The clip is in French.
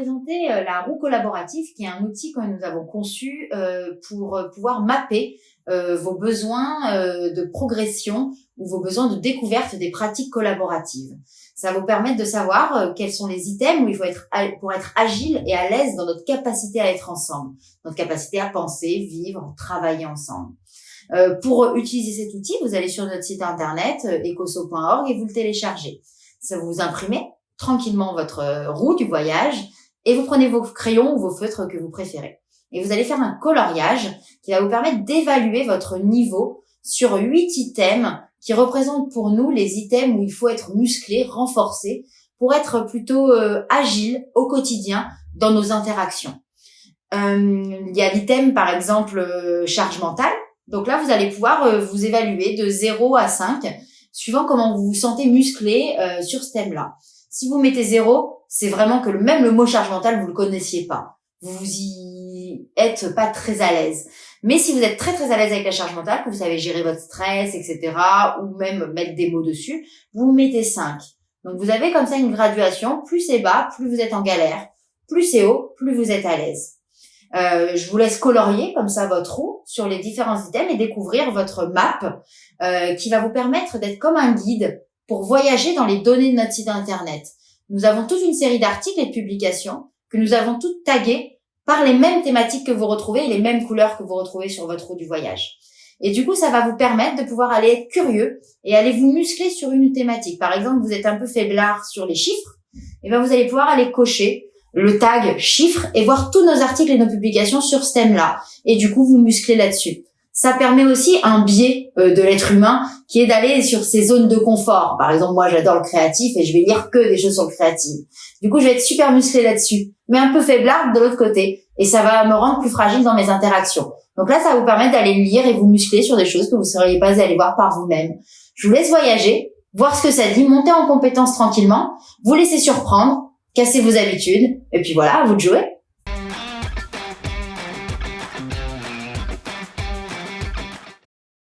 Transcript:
présenter la roue collaborative, qui est un outil que nous avons conçu pour pouvoir mapper vos besoins de progression ou vos besoins de découverte des pratiques collaboratives. Ça va vous permettre de savoir quels sont les items où il faut être pour être agile et à l'aise dans notre capacité à être ensemble, notre capacité à penser, vivre, travailler ensemble. Pour utiliser cet outil, vous allez sur notre site internet ecoso.org et vous le téléchargez. Ça vous imprimez tranquillement votre roue du voyage et vous prenez vos crayons ou vos feutres que vous préférez. Et vous allez faire un coloriage qui va vous permettre d'évaluer votre niveau sur 8 items qui représentent pour nous les items où il faut être musclé, renforcé pour être plutôt agile au quotidien dans nos interactions. Il y a l'item par exemple charge mentale. Donc là, vous allez pouvoir vous évaluer de 0 à 5 suivant comment vous vous sentez musclé sur ce thème-là. Si vous mettez 0, c'est vraiment que même le mot charge mentale, vous le connaissiez pas. Vous y êtes pas très à l'aise. Mais si vous êtes très très à l'aise avec la charge mentale, que vous savez gérer votre stress, etc., ou même mettre des mots dessus, vous mettez 5. Donc vous avez comme ça une graduation. Plus c'est bas, plus vous êtes en galère. Plus c'est haut, plus vous êtes à l'aise. Je vous laisse colorier comme ça votre roue sur les différents items et découvrir votre map qui va vous permettre d'être comme un guide pour voyager dans les données de notre site internet. Nous avons toute une série d'articles et de publications que nous avons toutes taguées par les mêmes thématiques que vous retrouvez et les mêmes couleurs que vous retrouvez sur votre roue du voyage. Et du coup, ça va vous permettre de pouvoir aller être curieux et aller vous muscler sur une thématique. Par exemple, vous êtes un peu faiblard sur les chiffres, et bien vous allez pouvoir aller cocher le tag chiffres et voir tous nos articles et nos publications sur ce thème-là. Et du coup, vous musclez là-dessus. Ça permet aussi un biais de l'être humain qui est d'aller sur ses zones de confort. Par exemple, moi, j'adore le créatif et je vais lire que des choses sur le créatif. Du coup, je vais être super musclé là-dessus, mais un peu faiblarde de l'autre côté. Et ça va me rendre plus fragile dans mes interactions. Donc là, ça va vous permettre d'aller lire et vous muscler sur des choses que vous ne seriez pas allé voir par vous-même. Je vous laisse voyager, voir ce que ça dit, monter en compétence tranquillement, vous laisser surprendre, casser vos habitudes, et puis voilà, à vous de jouer.